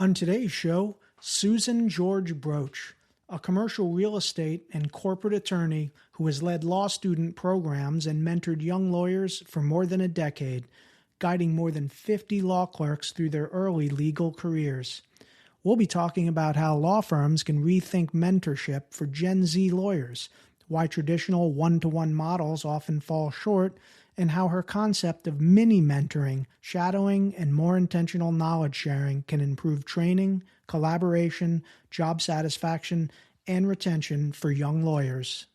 On today's show, Susan George Broach, a commercial real estate and corporate attorney who has led law student programs and mentored young lawyers for more than a decade, guiding more than 50 law clerks through their early legal careers. We'll be talking about how law firms can rethink mentorship for Gen Z lawyers, why traditional one-to-one models often fall short, and how her concept of mini-mentoring, shadowing, and more intentional knowledge sharing can improve training, collaboration, job satisfaction, and retention for young lawyers.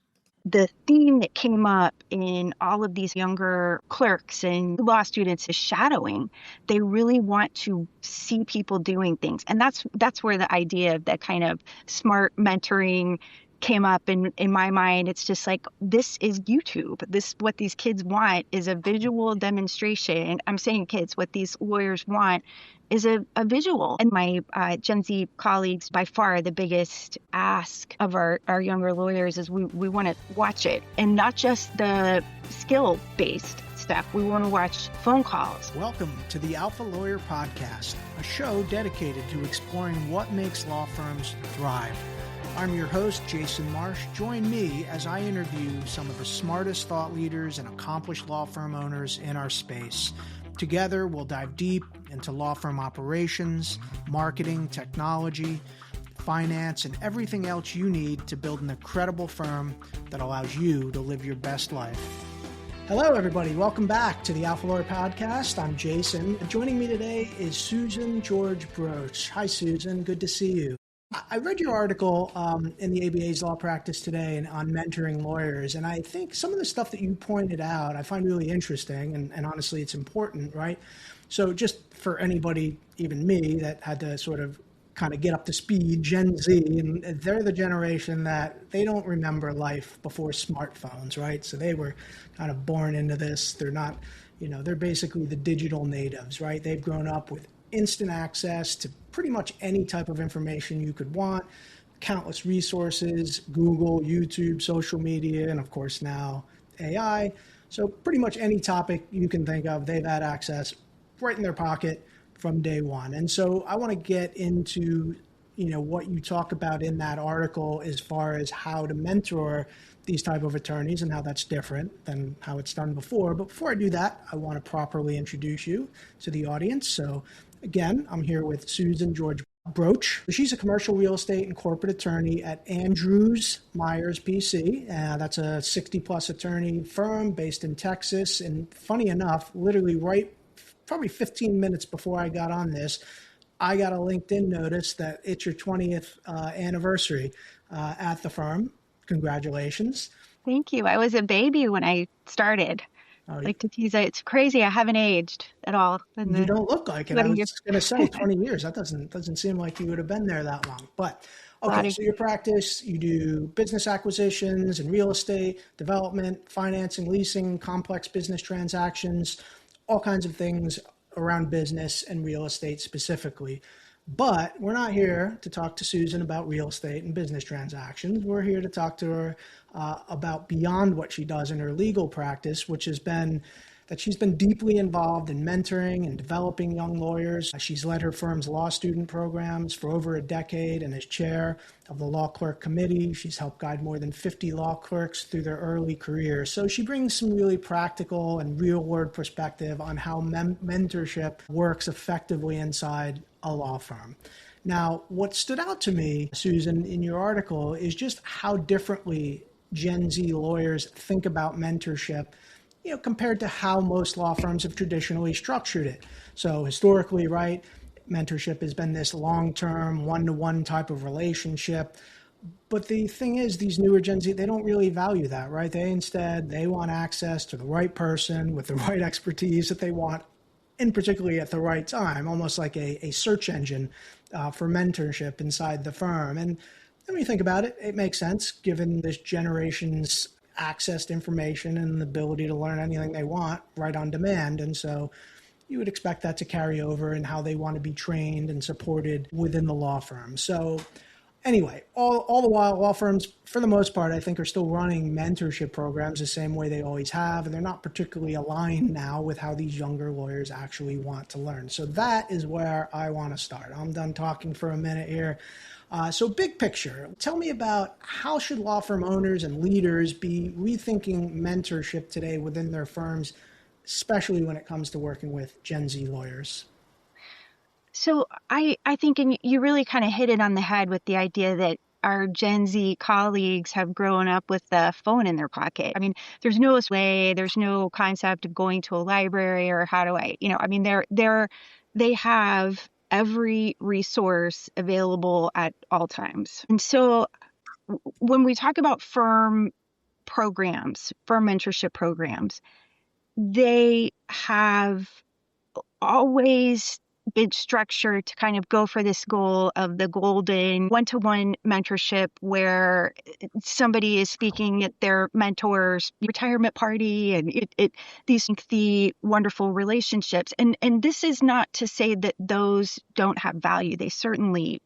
The theme that came up in all of these younger clerks and law students is shadowing. They really want to see people doing things. And that's where the idea of that kind of smart mentoring came up in my mind. It's just like, this is YouTube. What these kids want is a visual demonstration. I'm saying kids, what these lawyers want is a visual. And my Gen Z colleagues, by far the biggest ask of our younger lawyers is we want to watch it, and not just the skill-based stuff. We want to watch phone calls. Welcome to the Alpha Lawyer Podcast, a show dedicated to exploring what makes law firms thrive. I'm your host, Jason Marsh. Join me as I interview some of the smartest thought leaders and accomplished law firm owners in our space. Together, we'll dive deep into law firm operations, marketing, technology, finance, and everything else you need to build an incredible firm that allows you to live your best life. Hello, everybody. Welcome back to the Alpha Lawyer Podcast. I'm Jason. Joining me today is Susan George Broach. Hi, Susan. Good to see you. I read your article in the ABA's law practice today on mentoring lawyers, and I think some of the stuff that you pointed out I find really interesting, and honestly, it's important, right? So just for anybody, even me, that had to sort of kind of get up to speed, Gen Z, and they're the generation that they don't remember life before smartphones, right? So they were kind of born into this. They're not, they're basically the digital natives, right? They've grown up with instant access to pretty much any type of information you could want, countless resources, Google, YouTube, social media, and of course now AI. So pretty much any topic you can think of, they've had access right in their pocket from day one. And so I want to get into, what you talk about in that article as far as how to mentor these type of attorneys and how that's different than how it's done before. But before I do that, I want to properly introduce you to the audience. So again, I'm here with Susan George Broach. She's a commercial real estate and corporate attorney at Andrews Myers PC. That's a 60-plus attorney firm based in Texas. And funny enough, literally probably 15 minutes before I got on this, I got a LinkedIn notice that it's your 20th anniversary at the firm. Congratulations. Thank you. I was a baby when I started. I like to tease it. It's crazy. I haven't aged at all. You don't look like it. I was going to say 20 years. That doesn't seem like you would have been there that long. But okay, so your practice, you do business acquisitions and real estate, development, financing, leasing, complex business transactions, all kinds of things around business and real estate specifically. But we're not here to talk to Susan about real estate and business transactions. We're here to talk to her about beyond what she does in her legal practice, which has been that she's been deeply involved in mentoring and developing young lawyers. She's led her firm's law student programs for over a decade and is chair of the Law Clerk Committee. She's helped guide more than 50 law clerks through their early careers. So she brings some really practical and real-world perspective on how mentorship works effectively inside a law firm. Now, what stood out to me, Susan, in your article is just how differently Gen Z lawyers think about mentorship, compared to how most law firms have traditionally structured it. So historically, right, mentorship has been this long-term, one-to-one type of relationship. But the thing is, these newer Gen Z, they don't really value that, right? They want access to the right person with the right expertise that they want, and particularly at the right time, almost like a search engine for mentorship inside the firm. And when you think about it, it makes sense given this generation's access to information and the ability to learn anything they want right on demand. And so you would expect that to carry over in how they want to be trained and supported within the law firm. So Anyway, all the while, law firms, for the most part, I think are still running mentorship programs the same way they always have, and they're not particularly aligned now with how these younger lawyers actually want to learn. So that is where I want to start. I'm done talking for a minute here. So big picture, tell me about how should law firm owners and leaders be rethinking mentorship today within their firms, especially when it comes to working with Gen Z lawyers? So I think and you really kind of hit it on the head with the idea that our Gen Z colleagues have grown up with the phone in their pocket. I mean, there's no concept of going to a library or how do I mean, they have every resource available at all times. And so when we talk about firm mentorship programs, they have always been structured to kind of go for this goal of the golden one-to-one mentorship where somebody is speaking at their mentor's retirement party and these the wonderful relationships. And this is not to say that those don't have value. They certainly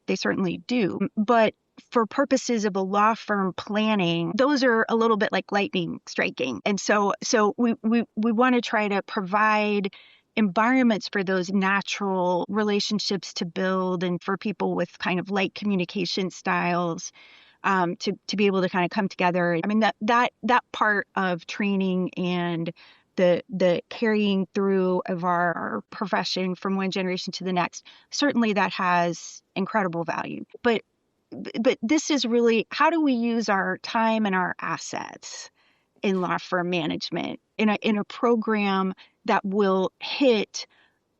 do. But for purposes of a law firm planning, those are a little bit like lightning striking. And so we want to try to provide environments for those natural relationships to build and for people with kind of light communication styles to be able to kind of come together. I mean, that part of training and the carrying through of our profession from one generation to the next, certainly that has incredible value. But this is really, how do we use our time and our assets in law firm management in a program that will hit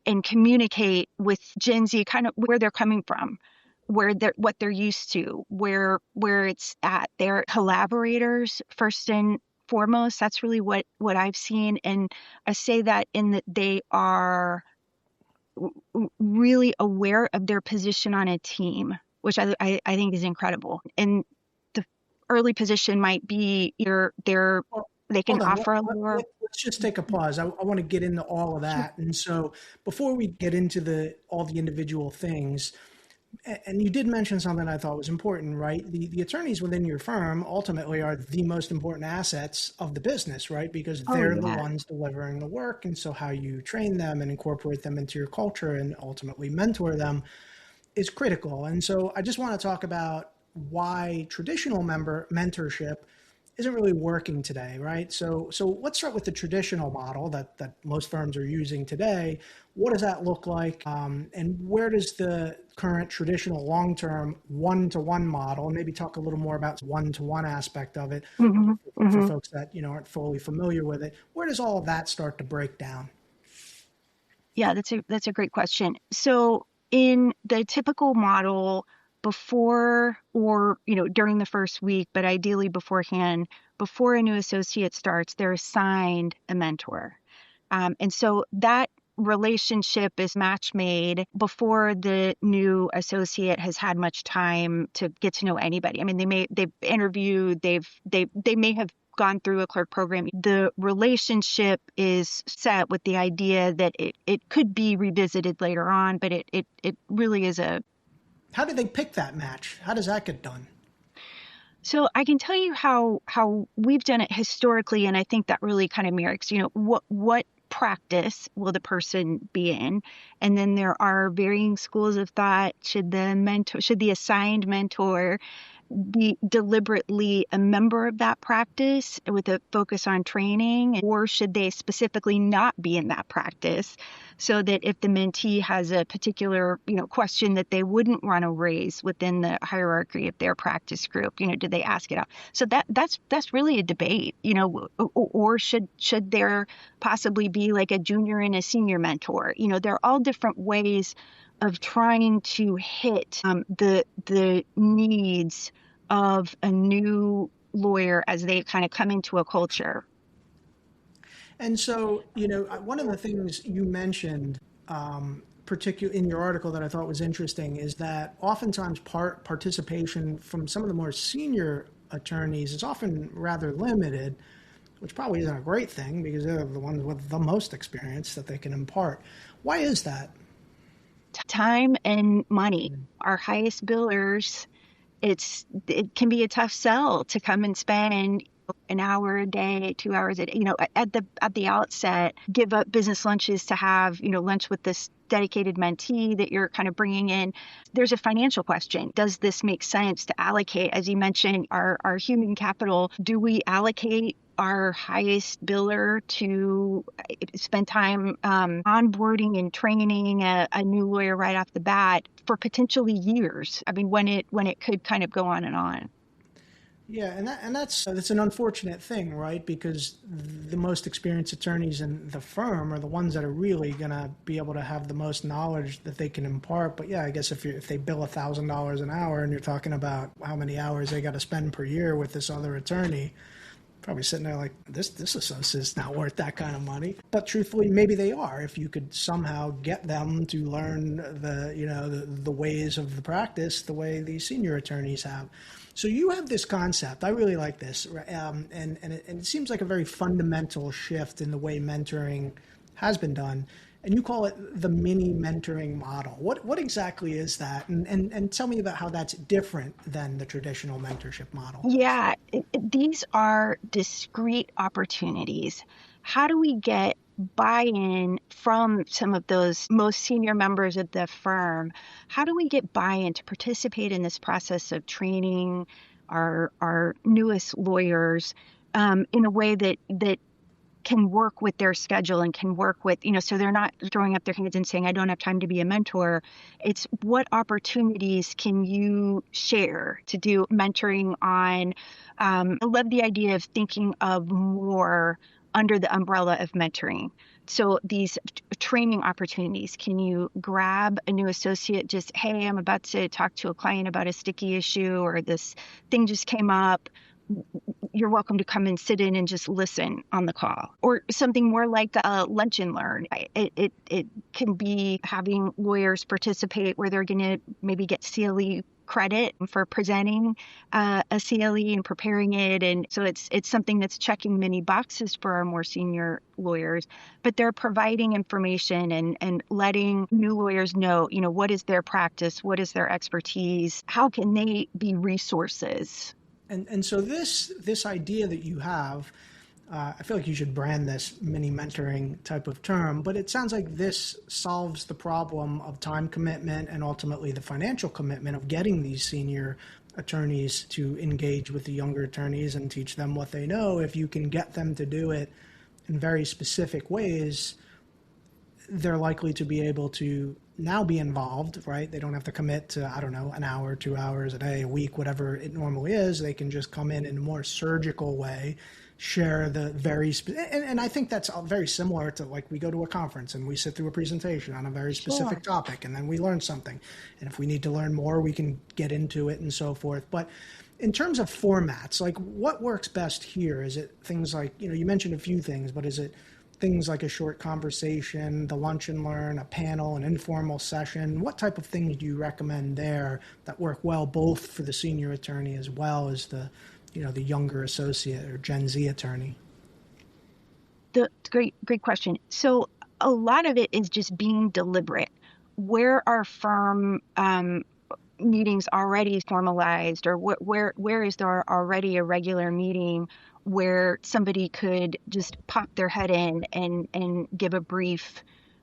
and communicate with Gen Z kind of where they're coming from, what they're used to, where it's at. They're collaborators first and foremost. That's really what I've seen. And I say that in that they are really aware of their position on a team, which I think is incredible. And the early position might be they can offer a lower. Let's just take a pause. I want to get into all of that. Sure. And so before we get into all the individual things, and you did mention something I thought was important, right? The attorneys within your firm ultimately are the most important assets of the business, right? Because they're the ones delivering the work. And so how you train them and incorporate them into your culture and ultimately mentor them is critical. And so I just want to talk about why traditional mentorship isn't really working today, right? So let's start with the traditional model that most firms are using today. What does that look like? And where does the current traditional long-term one-to-one model, and maybe talk a little more about one-to-one aspect of it for folks that aren't fully familiar with it, where does all of that start to break down? Yeah, that's a great question. So in the typical model, before or during the first week, but ideally beforehand, before a new associate starts, they're assigned a mentor. And so that relationship is match made before the new associate has had much time to get to know anybody. I mean, they've interviewed, they may have gone through a clerk program. The relationship is set with the idea that it could be revisited later on, but it really is a. How do they pick that match? How does that get done? So I can tell you how we've done it historically, and I think that really kind of mirrors, what practice will the person be in? And then there are varying schools of thought. Should the assigned mentor be deliberately a member of that practice with a focus on training, or should they specifically not be in that practice so that if the mentee has a particular question that they wouldn't want to raise within the hierarchy of their practice group, do they ask it out? So that's really a debate, or should there possibly be like a junior and a senior mentor? There are all different ways of trying to hit the needs of a new lawyer as they kind of come into a culture. And so, one of the things you mentioned, particularly in your article that I thought was interesting, is that oftentimes participation from some of the more senior attorneys is often rather limited, which probably isn't a great thing because they're the ones with the most experience that they can impart. Why is that? Time and money. Our highest billers it can be a tough sell to come and spend an hour a day, 2 hours a day, at the outset, give up business lunches to have, lunch with this dedicated mentee that you're kind of bringing in. There's a financial question. Does this make sense to allocate, as you mentioned, our human capital? Do we allocate our highest biller to spend time onboarding and training a new lawyer right off the bat for potentially years? I mean, when it could kind of go on and on. Yeah, and that's an unfortunate thing, right? Because the most experienced attorneys in the firm are the ones that are really going to be able to have the most knowledge that they can impart. But yeah, I guess if they bill $1,000 an hour and you're talking about how many hours they got to spend per year with this other attorney, probably sitting there like, this associate's not worth that kind of money. But truthfully, maybe they are, if you could somehow get them to learn the ways of the practice the way these senior attorneys have. So you have this concept. I really like this, and it seems like a very fundamental shift in the way mentoring has been done. And you call it the mini mentoring model. What exactly is that? And tell me about how that's different than the traditional mentorship model. Yeah, these are discrete opportunities. How do we get buy-in from some of those most senior members of the firm? How do we get buy-in to participate in this process of training our newest lawyers in a way that can work with their schedule and can work with, so they're not throwing up their hands and saying, I don't have time to be a mentor. It's what opportunities can you share to do mentoring on? I love the idea of thinking of more under the umbrella of mentoring. So these training opportunities, can you grab a new associate, just, hey, I'm about to talk to a client about a sticky issue, or this thing just came up. You're welcome to come and sit in and just listen on the call. Or something more like a lunch and learn. It can be having lawyers participate where they're going to maybe get CLE credit for presenting a CLE and preparing it. And so it's something that's checking many boxes for our more senior lawyers, but they're providing information and letting new lawyers know, what is their practice? What is their expertise? How can they be resources? And so this idea that you have, I feel like you should brand this mini mentoring type of term, but it sounds like this solves the problem of time commitment and ultimately the financial commitment of getting these senior attorneys to engage with the younger attorneys and teach them what they know. If you can get them to do it in very specific ways, they're likely to be able to now be involved, right? They don't have to commit to, I don't know, an hour, 2 hours a day, a week, whatever it normally is. They can just come in a more surgical way, share the and I think that's very similar to, like, we go to a conference and we sit through a presentation on a very specific topic, and then we learn something. And if we need to learn more, we can get into it and so forth. But in terms of formats, like, what works best here? Is it things like, you mentioned a few things, but is it things like a short conversation, the lunch and learn, a panel, an informal session? What type of things do you recommend there that work well both for the senior attorney as well as the younger associate or Gen Z attorney? Great question. So a lot of it is just being deliberate. Where our firm meetings already formalized, or where is there already a regular meeting where somebody could just pop their head in and give a brief,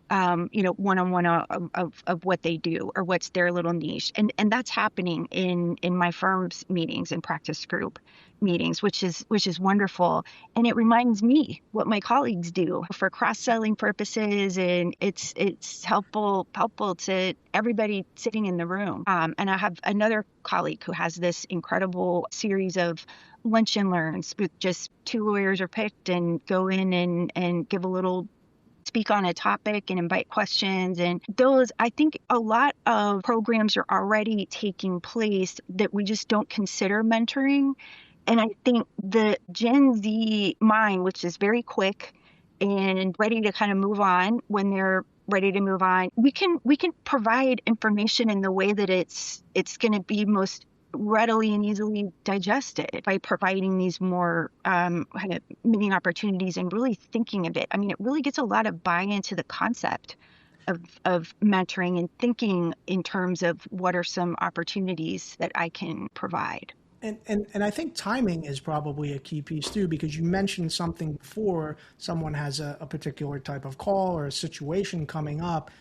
one-on-one of what they do or what's their little niche. And that's happening in my firm's meetings and practice group meetings, which is wonderful. And it reminds me what my colleagues do for cross-selling purposes. And it's helpful to everybody sitting in the room. And I have another colleague who has this incredible series of lunch and learns with just 2 lawyers are picked and go in and give a little speak on a topic and invite questions. And those, I think a lot of programs are already taking place that we just don't consider mentoring. And I think the Gen Z mind, which is very quick and ready to kind of move on when they're ready to move on, we can provide information in the way that it's going to be most readily and easily digested by providing these more kind of mini opportunities and really thinking of it. I mean, it really gets a lot of buy-in to the concept. of mentoring and thinking in terms of what are some opportunities that I can provide. And I think timing is probably a key piece too, because you mentioned something before, someone has a particular type of call or a situation coming up.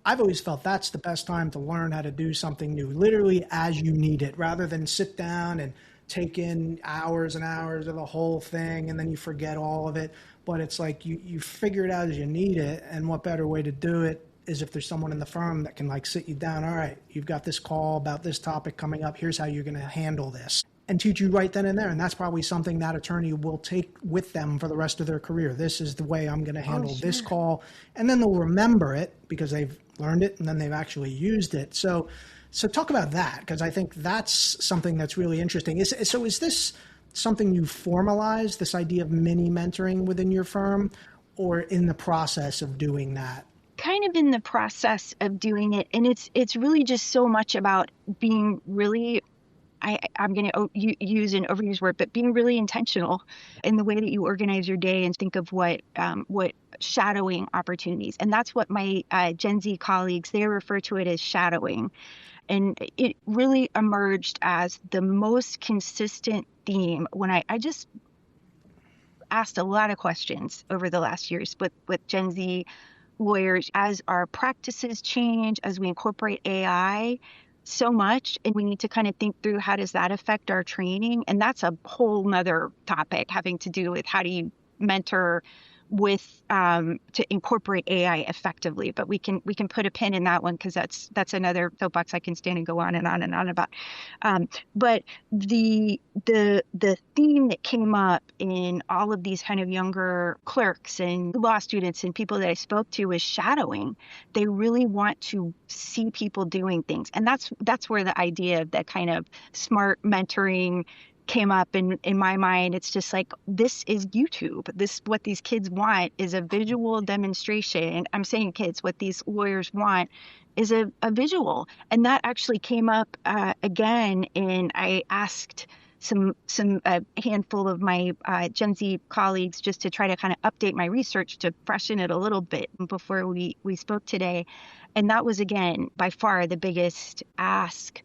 I've always felt that's the best time to learn how to do something new, literally as you need it, rather than sit down and take in hours and hours of the whole thing and then you forget all of it. But it's like you figure it out as you need it. And what better way to do it is if there's someone in the firm that can like sit you down. All right, you've got this call about this topic coming up. Here's how you're going to handle this, and teach you right then and there. And that's probably something that attorney will take with them for the rest of their career. This is the way I'm going to handle this call. And then they'll remember it because they've learned it and then they've actually used it. So talk about that, because I think that's something that's really interesting. Is this something you formalized, this idea of mini mentoring within your firm, or in the process of doing that? Kind of in the process of doing it. And it's really just so much about being really, I'm going to use an overused word, but being really intentional in the way that you organize your day and think of what shadowing opportunities. And that's what my Gen Z colleagues, they refer to it as shadowing. And it really emerged as the most consistent theme when I just asked a lot of questions over the last years with Gen Z lawyers as our practices change, as we incorporate AI so much, and we need to kind of think through how does that affect our training. And that's a whole nother topic having to do with how do you mentor with to incorporate AI effectively. But we can put a pin in that one, because that's another soapbox I can stand and go on and on and on about. But the theme that came up in all of these kind of younger clerks and law students and people that I spoke to was shadowing. They really want to see people doing things, and that's where the idea of that kind of smart mentoring came up in my mind. It's just like, this is YouTube. What these kids want is a visual demonstration. I'm saying kids, what these lawyers want is a visual. And that actually came up again. And I asked a handful of my Gen Z colleagues just to try to kind of update my research to freshen it a little bit before we spoke today. And that was, again, by far the biggest ask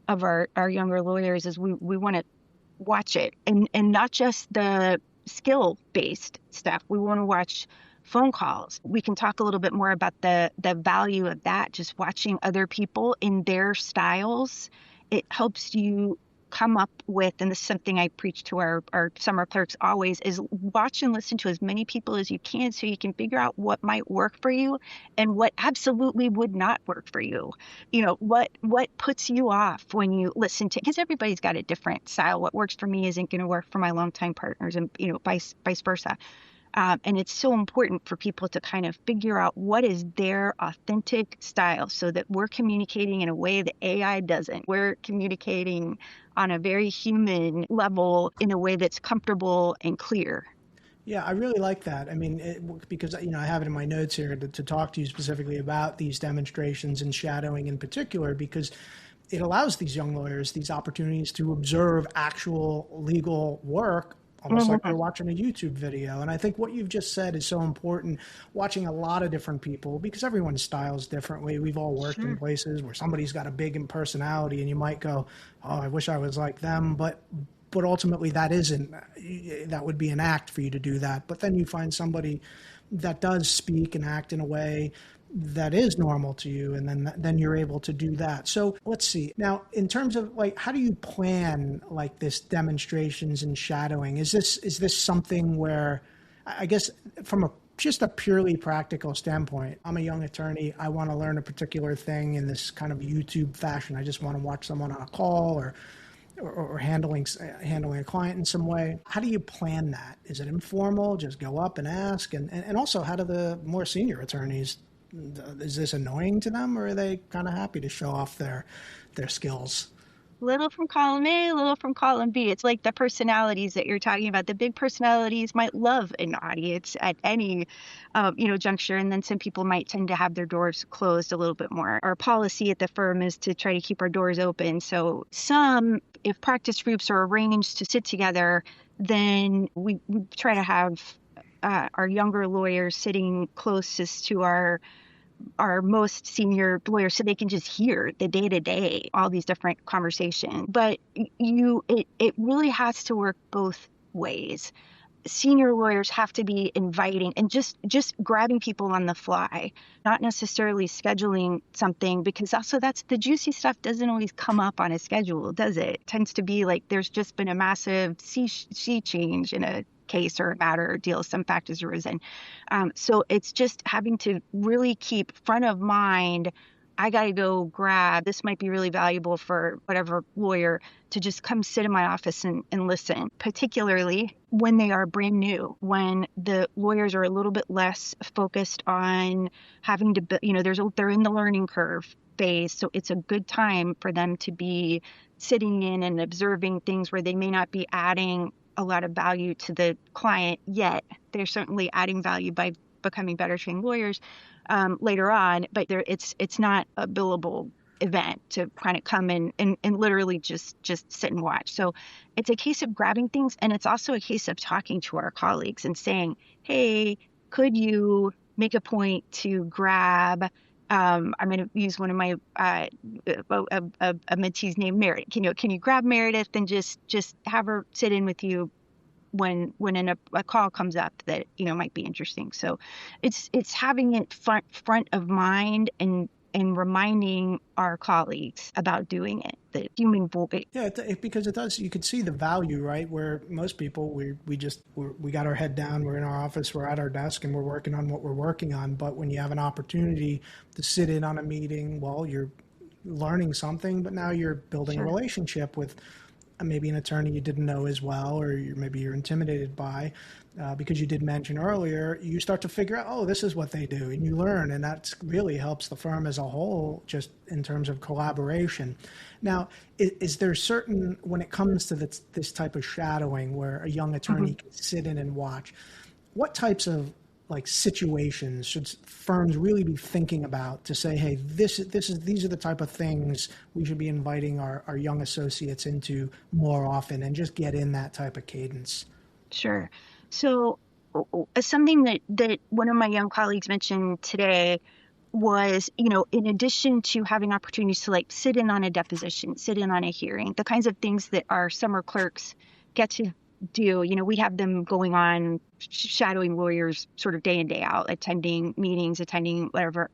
of our younger lawyers is we want to watch it, and not just the skill-based stuff. We want to watch phone calls. We can talk a little bit more about the value of that, just watching other people in their styles. It helps you come up with, and this is something I preach to our summer clerks always, is watch and listen to as many people as you can so you can figure out what might work for you and what absolutely would not work for you. You know, what puts you off when you listen to, because everybody's got a different style. What works for me isn't going to work for my longtime partners, and vice versa. And it's so important for people to kind of figure out what is their authentic style so that we're communicating in a way that AI doesn't. We're communicating on a very human level in a way that's comfortable and clear. Yeah, I really like that. I mean, because I have it in my notes here to talk to you specifically about these demonstrations and shadowing in particular, because it allows these young lawyers these opportunities to observe actual legal work, almost like they're watching a YouTube video. And I think what you've just said is so important, watching a lot of different people, because everyone styles differently. We've all worked in places where somebody's got a big personality and you might go, oh, I wish I was like them. But ultimately that would be an act for you to do that. But then you find somebody that does speak and act in a way that is normal to you, and then you're able to do that. So let's see. Now, in terms of like, how do you plan like this demonstrations and shadowing? Is this something where, I guess from just a purely practical standpoint, I'm a young attorney, I want to learn a particular thing in this kind of YouTube fashion. I just want to watch someone on a call or handling a client in some way. How do you plan that? Is it informal? Just go up and ask? And also, how do the more senior attorneys, is this annoying to them, or are they kind of happy to show off their skills? Little from column A, little from column B. It's like the personalities that you're talking about. The big personalities might love an audience at any, juncture, and then some people might tend to have their doors closed a little bit more. Our policy at the firm is to try to keep our doors open. So if practice groups are arranged to sit together, then we try to have our younger lawyers sitting closest to our our most senior lawyers so they can just hear the day to day, all these different conversations. But it really has to work both ways. Senior lawyers have to be inviting and just grabbing people on the fly, not necessarily scheduling something, because also that's the juicy stuff doesn't always come up on a schedule, does it? It tends to be like there's just been a massive sea change in a case or a matter or deal, some fact has arisen. So it's just having to really keep front of mind. I got to go grab, this might be really valuable for whatever lawyer to just come sit in my office and listen, particularly when they are brand new, when the lawyers are a little bit less focused on having to, they're in the learning curve phase. So it's a good time for them to be sitting in and observing things where they may not be adding a lot of value to the client yet. They're certainly adding value by becoming better trained lawyers later on, but it's not a billable event to kind of come in and literally just sit and watch. So it's a case of grabbing things, and it's also a case of talking to our colleagues and saying, hey, could you make a point to grab, I'm going to use one of my a mentee's name, Meredith. Can you grab Meredith and just have her sit in with you when a call comes up that might be interesting. So it's having it front of mind and reminding our colleagues about doing it, the human voice. Yeah, because it does. You could see the value, right? Where most people we got our head down, we're in our office, we're at our desk, and we're working on what we're working on. But when you have an opportunity to sit in on a meeting, well, you're learning something, but now you're building a relationship with maybe an attorney you didn't know as well, or maybe you're intimidated by, because you did mention earlier, you start to figure out, oh, this is what they do, and you learn, and that really helps the firm as a whole, just in terms of collaboration. Now, is there certain, when it comes to this type of shadowing, where a young attorney can sit in and watch, what types of situations should firms really be thinking about to say, hey, these are the type of things we should be inviting our young associates into more often, and just get in that type of cadence? Sure. So something that one of my young colleagues mentioned today was, in addition to having opportunities to sit in on a deposition, sit in on a hearing, the kinds of things that our summer clerks get to do, we have them going on shadowing lawyers sort of day in, day out, attending meetings, attending whatever.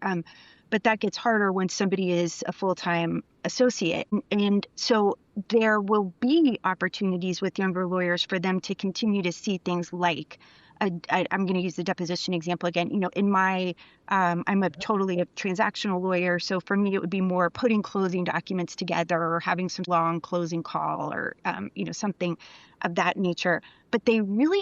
But that gets harder when somebody is a full-time associate. And so there will be opportunities with younger lawyers for them to continue to see things like, I'm going to use the deposition example again. In my, I'm totally a transactional lawyer. So for me, it would be more putting closing documents together or having some long closing call or, something of that nature. But they really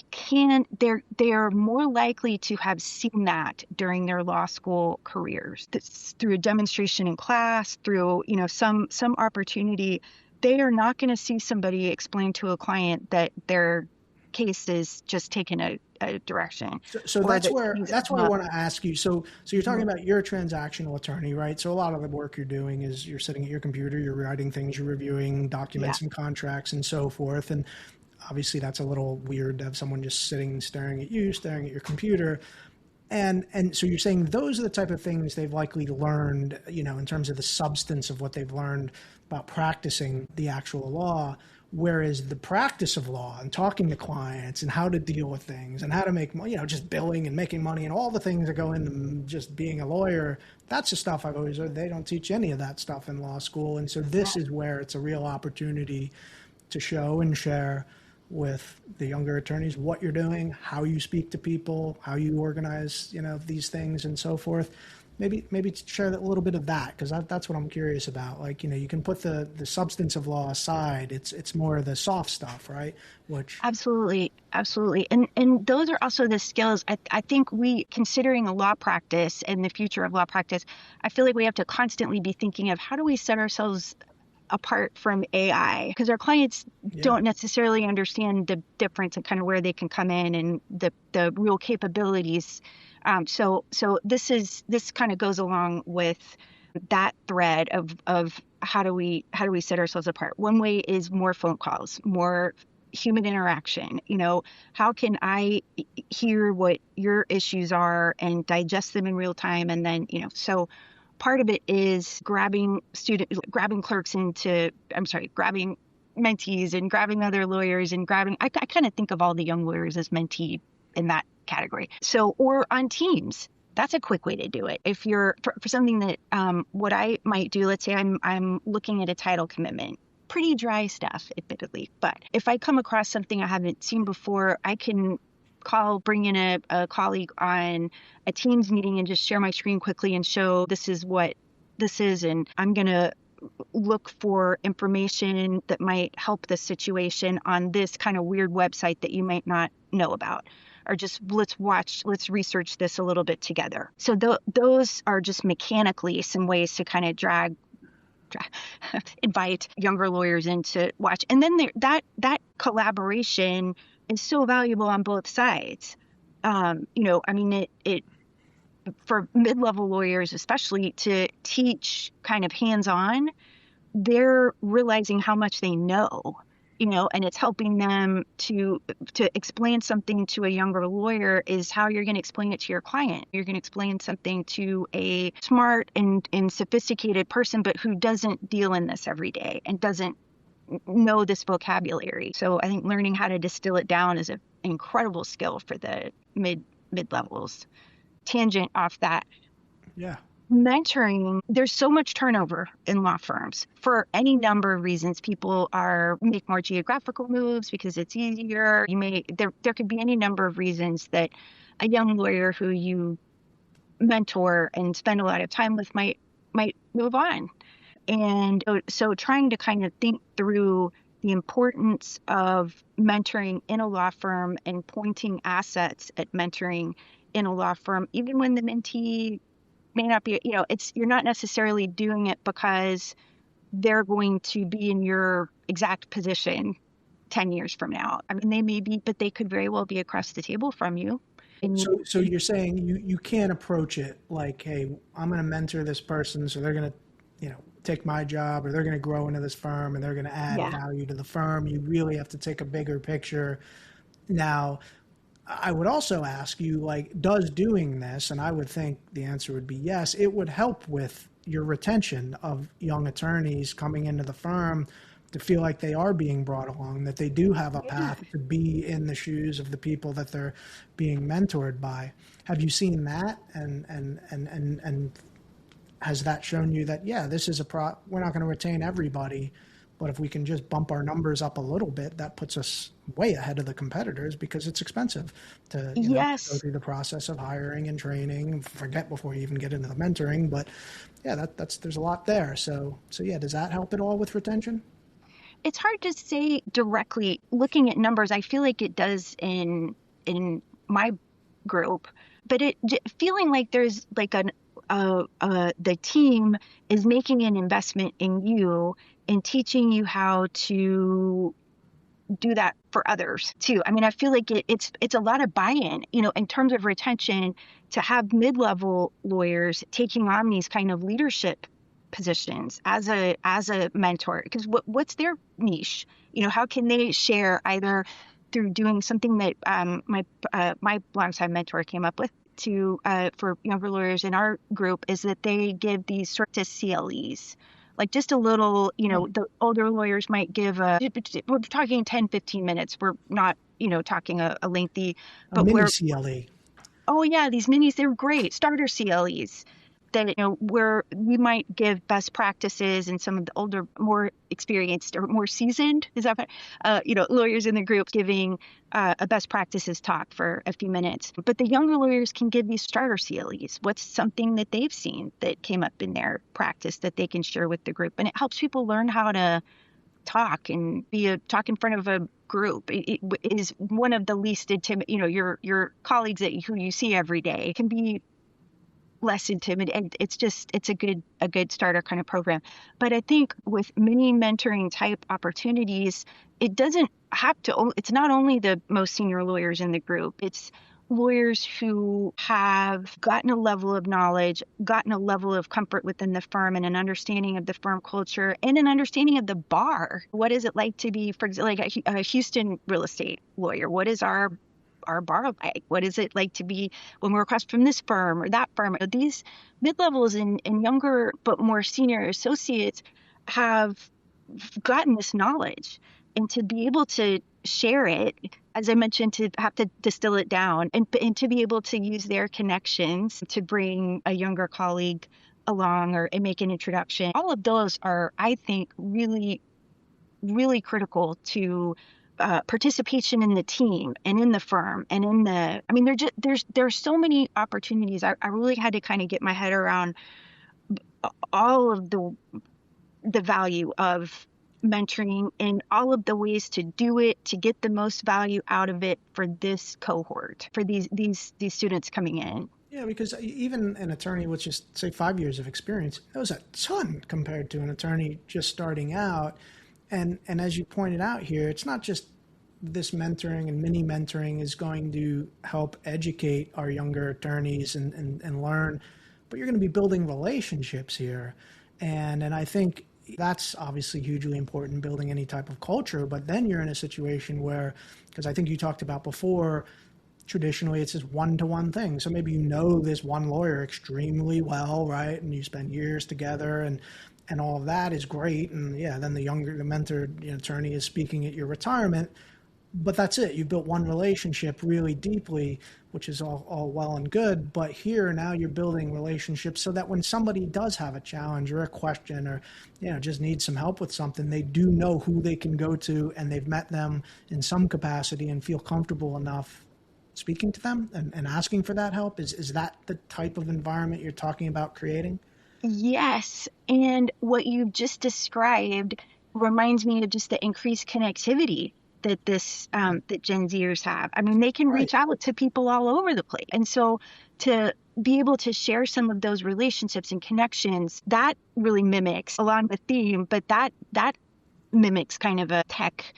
they are more likely to have seen that during their law school careers. That's through a demonstration in class, through, some opportunity. They are not going to see somebody explain to a client that their case is just taking a direction. So that's where I want to ask you. So you're talking about, you're a transactional attorney, right? So a lot of the work you're doing is you're sitting at your computer, you're writing things, you're reviewing documents and contracts and so forth. And obviously that's a little weird to have someone just staring at your computer. And so you're saying those are the type of things they've likely learned, in terms of the substance of what they've learned about practicing the actual law. Whereas the practice of law and talking to clients and how to deal with things and how to make, just billing and making money and all the things that go into just being a lawyer, that's the stuff I've always heard. They don't teach any of that stuff in law school. And so this is where it's a real opportunity to show and share with the younger attorneys what you're doing, how you speak to people, how you organize, these things and so forth. Maybe share a little bit of that, because that's what I'm curious about. You can put the substance of law aside. It's more the soft stuff, right? Which absolutely. And those are also the skills. I think considering a law practice and the future of law practice, I feel like we have to constantly be thinking of how do we set ourselves apart from AI, because our clients don't necessarily understand the difference and kind of where they can come in and the real capabilities. So this kind of goes along with that thread of how do we set ourselves apart. One way is more phone calls, more human interaction. How can I hear what your issues are and digest them in real time? And then, so part of it is grabbing mentees and grabbing other lawyers and I kind of think of all the young lawyers as mentee in that category. So, or on teams. That's a quick way to do it. If you're for something that what I might do, let's say I'm looking at a title commitment, pretty dry stuff, admittedly. But if I come across something I haven't seen before, I can bring in a colleague on a Teams meeting and just share my screen quickly and show this is what this is, and I'm going to look for information that might help the situation on this kind of weird website that you might not know about. Or just let's research this a little bit together. So those are just mechanically some ways to kind of invite younger lawyers in to watch. And then that collaboration is so valuable on both sides. It for mid-level lawyers, especially, to teach kind of hands-on, they're realizing how much they know. And it's helping them to explain something to a younger lawyer is how you're going to explain it to your client. You're going to explain something to a smart and sophisticated person, but who doesn't deal in this every day and doesn't know this vocabulary. So I think learning how to distill it down is an incredible skill for the mid-levels. Tangent off that. Yeah. Mentoring, there's so much turnover in law firms for any number of reasons. People make more geographical moves because it's easier. There could be any number of reasons that a young lawyer who you mentor and spend a lot of time with might move on. And so trying to kind of think through the importance of mentoring in a law firm and pointing assets at mentoring in a law firm, even when the mentee may not be, you're not necessarily doing it because they're going to be in your exact position 10 years from now. I mean, they may be, but they could very well be across the table from you. So you're saying you can't approach it like, hey, I'm going to mentor this person, so they're going to, take my job, or they're going to grow into this firm and they're going to add value to the firm. You really have to take a bigger picture. Now, I would also ask you, does doing this, and I would think the answer would be yes, it would help with your retention of young attorneys coming into the firm to feel like they are being brought along, that they do have a path to be in the shoes of the people that they're being mentored by. Have you seen that? And has that shown you that, this is we're not going to retain everybody, but if we can just bump our numbers up a little bit, that puts us way ahead of the competitors because it's expensive to go through the process of hiring and training. Forget before you even get into the mentoring, but there's a lot there. So does that help at all with retention? It's hard to say directly. Looking at numbers, I feel like it does in my group, but feeling like there's like the team is making an investment in you and teaching you how to do that for others too. I mean, I feel like it's a lot of buy-in, in terms of retention, to have mid-level lawyers taking on these kind of leadership positions as a mentor, because what's their niche? How can they share either through doing something that my longtime mentor came up with for younger lawyers in our group, is that they give these sorts of CLEs. Like just a little, the older lawyers might give we're talking 10, 15 minutes. We're not, talking a lengthy, but mini CLE. Oh yeah, these minis, they're great. Starter CLEs that, where we might give best practices, and some of the older, more experienced or more seasoned, lawyers in the group giving a best practices talk for a few minutes. But the younger lawyers can give these starter CLEs. What's something that they've seen that came up in their practice that they can share with the group? And it helps people learn how to talk and talk in front of a group. It is one of the least intimidating, your colleagues who you see every day can be less intimidating. It's a good starter kind of program. But I think with many mentoring type opportunities, it doesn't have to, it's not only the most senior lawyers in the group, it's lawyers who have gotten a level of knowledge, gotten a level of comfort within the firm and an understanding of the firm culture and an understanding of the bar. What is it like to be, for example, like a Houston real estate lawyer? What is our bar like? What is it like to be when we're across from this firm or that firm? These mid-levels and younger but more senior associates have gotten this knowledge, and to be able to share it, as I mentioned, to have to distill it down and to be able to use their connections to bring a younger colleague along or and make an introduction. All of those are, I think, really, really critical to participation in the team and in the firm and in the, I mean, there's so many opportunities. I really had to kind of get my head around all of the value of mentoring and all of the ways to do it to get the most value out of it for this cohort, for these students coming in. Yeah, because even an attorney with just, say, 5 years of experience knows a ton compared to an attorney just starting out. And as you pointed out here, it's not just this mentoring and mini mentoring is going to help educate our younger attorneys and learn, but you're going to be building relationships here. And I think that's obviously hugely important in building any type of culture. But then you're in a situation where, because I think you talked about before, traditionally it's this one-to-one thing. So maybe you know this one lawyer extremely well, right? And you spend years together and all of that is great. And yeah, then the mentored attorney is speaking at your retirement. But that's it. You built one relationship really deeply, which is all well and good. But here now you're building relationships so that when somebody does have a challenge or a question or just needs some help with something, they do know who they can go to, and they've met them in some capacity and feel comfortable enough speaking to them and asking for that help. Is that the type of environment you're talking about creating? Yes. And what you've just described reminds me of just the increased connectivity that that Gen Zers have. I mean, they can reach out to people all over the place. And so to be able to share some of those relationships and connections, that really mimics along the theme, but that mimics kind of a tech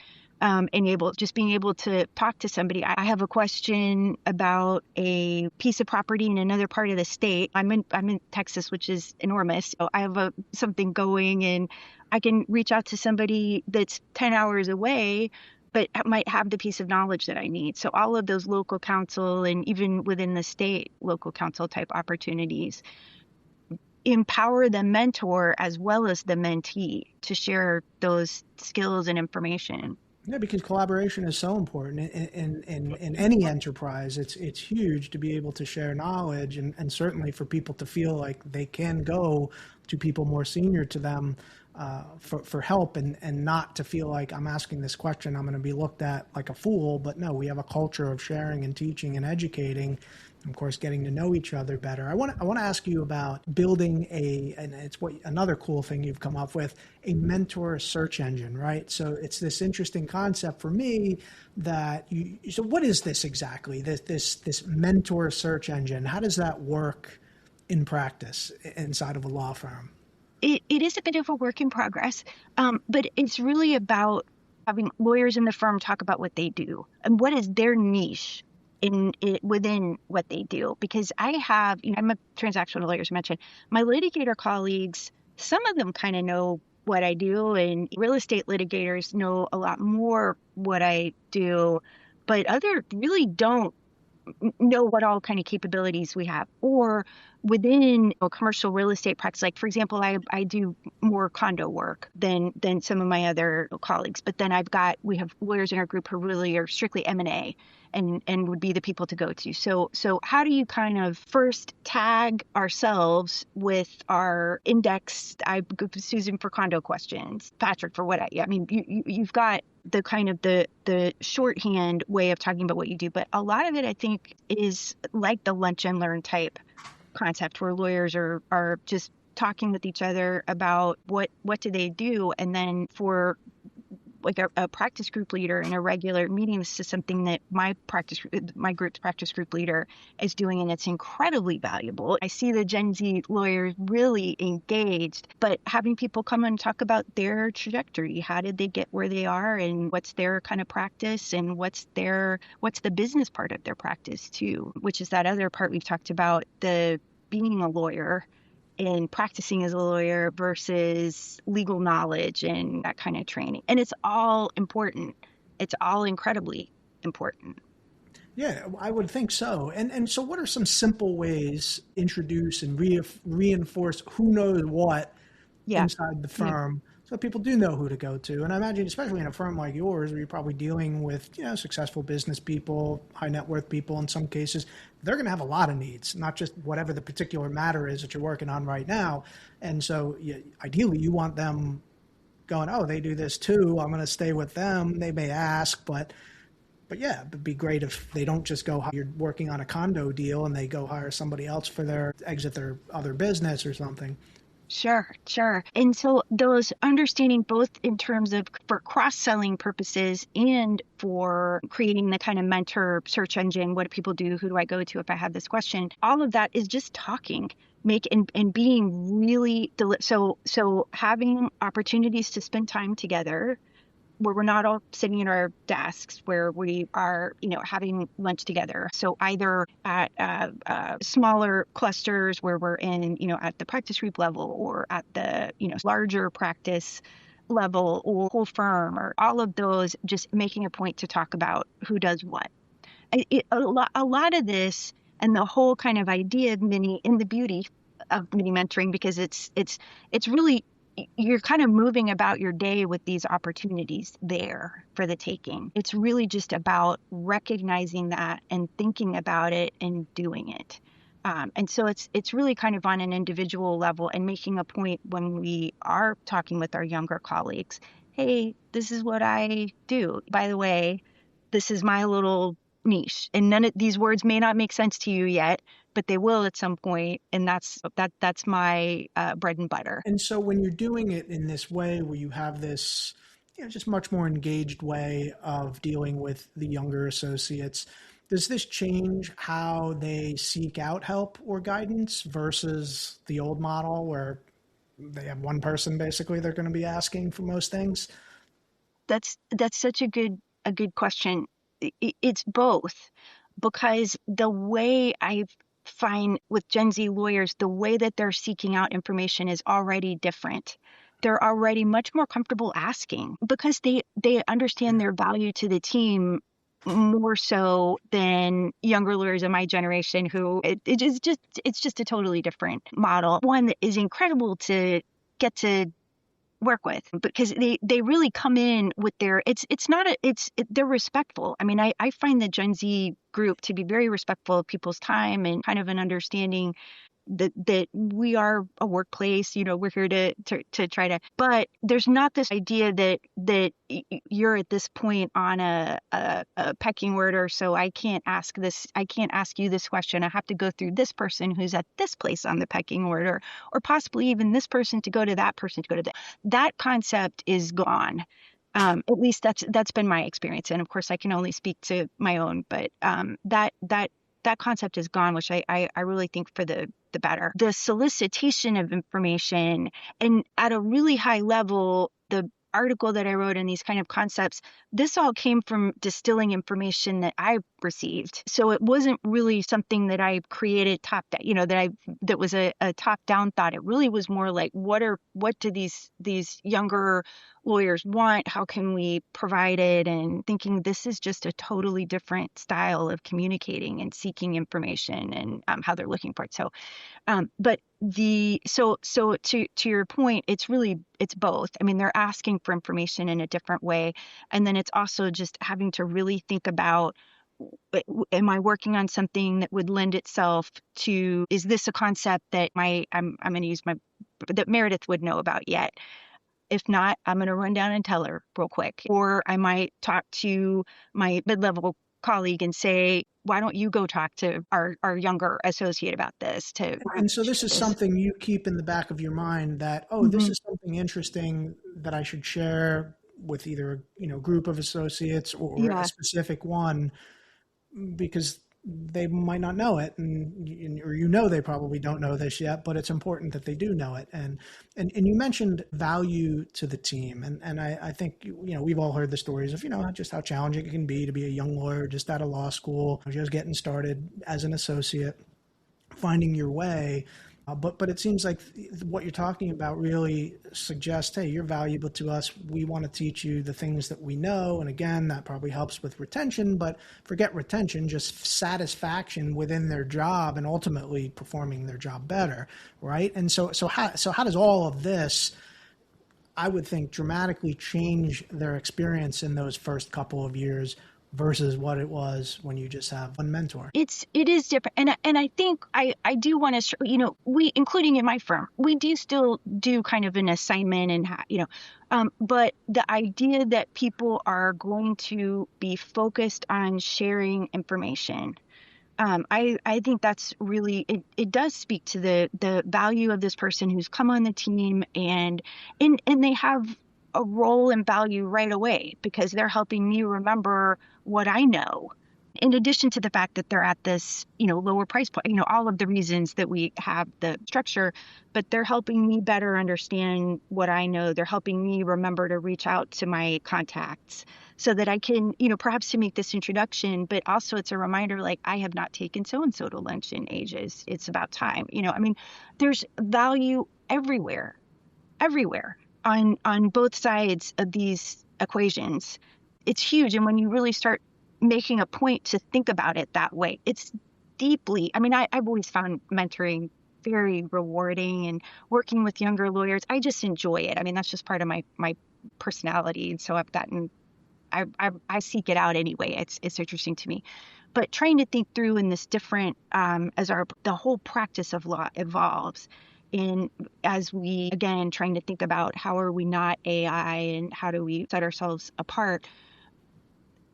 just being able to talk to somebody. I have a question about a piece of property in another part of the state. I'm in Texas, which is enormous. So I have something going, and I can reach out to somebody that's 10 hours away, but might have the piece of knowledge that I need. So all of those local counsel and even within the state, local counsel type opportunities empower the mentor as well as the mentee to share those skills and information. Yeah, because collaboration is so important in any enterprise. It's huge to be able to share knowledge and certainly for people to feel like they can go to people more senior to them for help and not to feel like I'm asking this question, I'm going to be looked at like a fool. But no, we have a culture of sharing and teaching and educating. Of course, getting to know each other better. I want to ask you about building and it's another cool thing you've come up with, a mentor search engine, right? So it's this interesting concept for me that so what is this exactly? This mentor search engine? How does that work in practice inside of a law firm? It is a bit of a work in progress, but it's really about having lawyers in the firm talk about what they do and what is their niche within what they do. Because I have, I'm a transactional lawyer, as mentioned. My litigator colleagues, some of them kind of know what I do, and real estate litigators know a lot more what I do, but others really don't know what all kind of capabilities we have. Or within a commercial real estate practice, like for example, I do more condo work than some of my other colleagues. But then we have lawyers in our group who really are strictly M&A and would be the people to go to. So how do you kind of first tag ourselves with our index? I go to Susan for condo questions, Patrick for what I mean, you've got the kind of the shorthand way of talking about what you do. But a lot of it, I think, is like the lunch and learn type concept where lawyers are just talking with each other about what do they do. And then for like a practice group leader in a regular meeting. This is something that my group's practice group leader is doing, and it's incredibly valuable. I see the Gen Z lawyers really engaged, but having people come and talk about their trajectory, how did they get where they are, and what's their kind of practice, and what's the business part of their practice too, which is that other part we've talked about, the being a lawyer and practicing as a lawyer versus legal knowledge and that kind of training. And it's all important. It's all incredibly important. Yeah, I would think so. And so what are some simple ways to introduce and reinforce who knows what Yeah. inside the firm so people do know who to go to? And I imagine, especially in a firm like yours, where you're probably dealing with, successful business people, high net worth people in some cases, they're going to have a lot of needs, not just whatever the particular matter is that you're working on right now. And so ideally you want them going, oh, they do this too, I'm going to stay with them. They may ask, but yeah, it'd be great if they don't just go, you're working on a condo deal and they go hire somebody else for exit their other business or something. Sure. And so those understanding both in terms of for cross-selling purposes and for creating the kind of mentor search engine, what do people do? Who do I go to if I have this question? All of that is just talking, and being really, so having opportunities to spend time together where we're not all sitting at our desks, where we are, having lunch together. So either at smaller clusters where we're in, at the practice group level, or at the, larger practice level, or whole firm, or all of those, just making a point to talk about who does what. A lot of this, and the whole kind of idea of the beauty of mini mentoring, because it's really, you're kind of moving about your day with these opportunities there for the taking. It's really just about recognizing that and thinking about it and doing it. And so it's really kind of on an individual level, and making a point when we are talking with our younger colleagues. Hey, this is what I do. By the way, this is my little niche, and none of these words may not make sense to you yet, but they will at some point, and that's my bread and butter. And so when you're doing it in this way, where you have this, just much more engaged way of dealing with the younger associates, does this change how they seek out help or guidance versus the old model where they have one person basically they're going to be asking for most things? That's such a good question. It's both, because the way I find with Gen Z lawyers, the way that they're seeking out information is already different. They're already much more comfortable asking, because they understand their value to the team more so than younger lawyers of my generation, who it's just a totally different model. One that is incredible to get to work with, because they really come in with their, they're respectful. I mean, I find the Gen Z group to be very respectful of people's time, and kind of an understanding that we are a workplace, we're here to try to, but there's not this idea that you're at this point on a pecking order, so I can't ask you this question. I have to go through this person who's at this place on the pecking order, or possibly even this person to go to that person to go to that concept is gone. At least that's been my experience, and of course I can only speak to my own, but that concept is gone, which I really think for the better. The solicitation of information, and at a really high level, the article that I wrote and these kind of concepts, this all came from distilling information that I received. So it wasn't really something that I created top down, that was a top down thought. It really was more like, what do these younger lawyers want? How can we provide it? And thinking this is just a totally different style of communicating and seeking information, and how they're looking for it. So, but so to your point, it's both. I mean, they're asking for information in a different way, and then it's also just having to really think about, am I working on something that would lend itself to, is this a concept that I'm going to use that Meredith would know about yet? If not, I'm going to run down and tell her real quick. Or I might talk to my mid-level colleague and say, why don't you go talk to our younger associate about this? And so this is something you keep in the back of your mind that, this is something interesting that I should share with either group of associates or a Yeah. specific one, because they might not know it, or they probably don't know this yet, but it's important that they do know it. And you mentioned value to the team, and I think we've all heard the stories of just how challenging it can be to be a young lawyer just out of law school, just getting started as an associate, finding your way. But it seems like what you're talking about really suggests, hey, you're valuable to us. We want to teach you the things that we know. And again, that probably helps with retention, but forget retention, just satisfaction within their job and ultimately performing their job better, right? And so how does all of this, I would think, dramatically change their experience in those first couple of years versus what it was when you just have one mentor? It is different. And I think I do want to, we, including in my firm, we do still do kind of an assignment and, but the idea that people are going to be focused on sharing information, I think that's really, it does speak to the value of this person who's come on the team, and they have a role and value right away because they're helping me remember what I know. In addition to the fact that they're at this, lower price point, all of the reasons that we have the structure, but they're helping me better understand what I know. They're helping me remember to reach out to my contacts so that I can, perhaps to make this introduction, but also it's a reminder, like, I have not taken so-and-so to lunch in ages. It's about time. There's value everywhere on both sides of these equations. It's huge. And when you really start making a point to think about it that way, it's deeply, I've always found mentoring very rewarding, and working with younger lawyers, I just enjoy it. That's just part of my personality. And so I seek it out anyway. It's interesting to me. But trying to think through in this different, as the whole practice of law evolves, and as we, again, trying to think about how are we not AI and how do we set ourselves apart,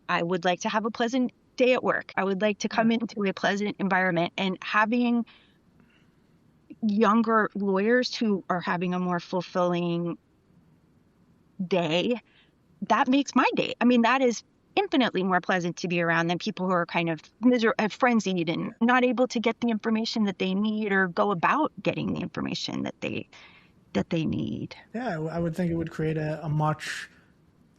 I would like to have a pleasant day at work. I would like to come into a pleasant environment, and having younger lawyers who are having a more fulfilling day, that makes my day. That is infinitely more pleasant to be around than people who are kind of frenzied and not able to get the information that they need or go about getting the information that they need. Yeah, I would think it would create a much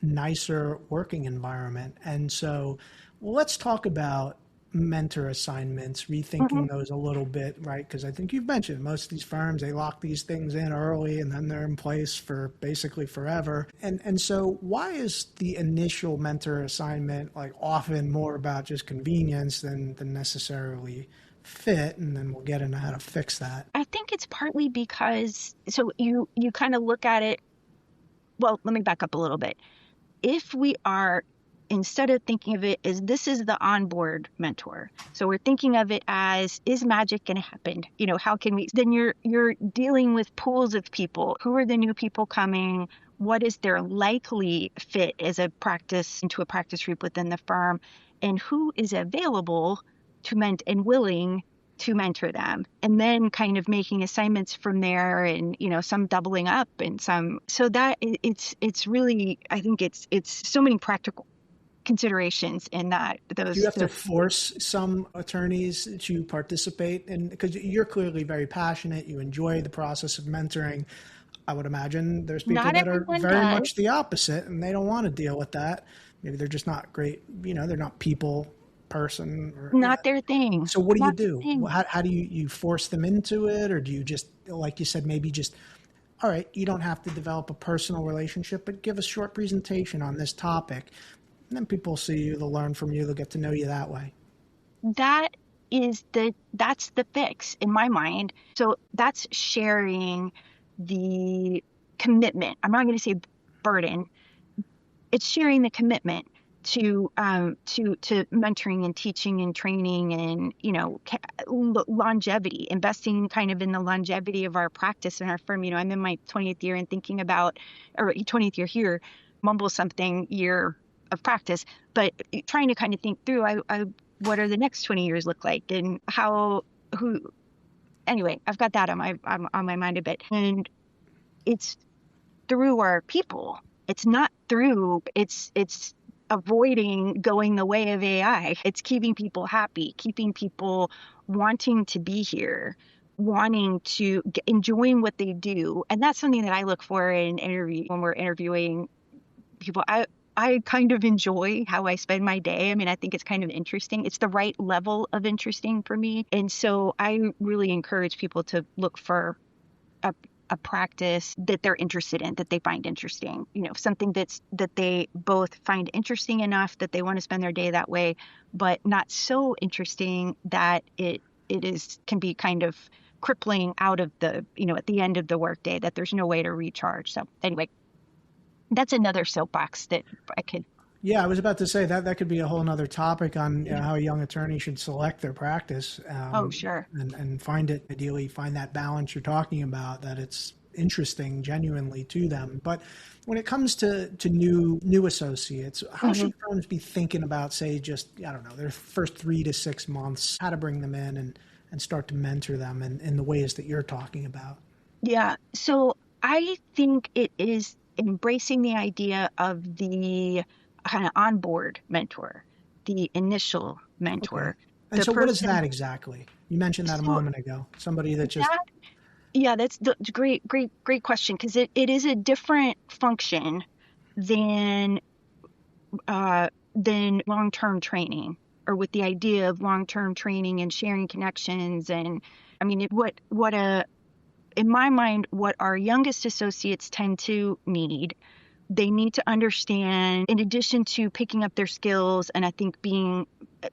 nicer working environment. And so, well, let's talk about mentor assignments, rethinking those a little bit, right? Because I think you've mentioned most of these firms, they lock these things in early and then they're in place for basically forever. And so why is the initial mentor assignment like often more about just convenience than necessarily fit? And then we'll get into how to fix that. I think it's partly because, so you kind of look at it, well, let me back up a little bit. If we are, instead of thinking of it as this is the onboard mentor, so we're thinking of it as, is magic going to happen? How can we, then you're dealing with pools of people. Who are the new people coming? What is their likely fit as a practice into a practice group within the firm? And who is available to and willing to mentor them, and then kind of making assignments from there, and some doubling up and some, so that it's really, I think it's so many practical considerations in that. Do you have to force some attorneys to participate in, because you're clearly very passionate, you enjoy the process of mentoring. I would imagine there's people that are very much the opposite and they don't want to deal with that. Maybe they're just not great, they're not people person, or not their thing. So what do you do? How do you force them into it? Or do you just, like you said, maybe just, all right, you don't have to develop a personal relationship, but give a short presentation on this topic. And then people see you, they'll learn from you, they'll get to know you that way. That's the fix in my mind. So that's sharing the commitment. I'm not going to say burden. It's sharing the commitment to mentoring and teaching and training and, longevity, investing kind of in the longevity of our practice in our firm. I'm in my 20th year and thinking about, or 20th year here, mumble something year of practice, but trying to kind of think through, what are the next 20 years look like, and anyway, I've got that on my mind a bit. And it's through our people It's not through, it's avoiding going the way of AI. It's keeping people happy, keeping people wanting to be here, wanting to enjoying what they do. And that's something that I look for in interview when we're interviewing people. I kind of enjoy how I spend my day. I mean, I think it's kind of interesting. It's the right level of interesting for me. And so I really encourage people to look for a, a practice that they're interested in, that they find interesting, something that they both find interesting enough that they want to spend their day that way, but not so interesting that it can be kind of crippling out of the, at the end of the workday, that there's no way to recharge. So anyway, that's another soapbox that I could. Yeah, I was about to say that could be a whole nother topic on how a young attorney should select their practice. Oh, sure. And ideally find that balance you're talking about, that it's interesting genuinely to them. But when it comes to new associates, how should firms be thinking about, say, just, I don't know, their first 3 to 6 months, how to bring them in and start to mentor them in the ways that you're talking about? Yeah. So I think it is embracing the idea of the kind of onboard mentor, the initial mentor. Okay. And so what is that exactly? You mentioned that a moment ago. Somebody that just... Yeah, that's the great question, because it is a different function than long-term training, or with the idea of long-term training and sharing connections. And I mean, in my mind, what our youngest associates tend to need, they need to understand, in addition to picking up their skills, and I think being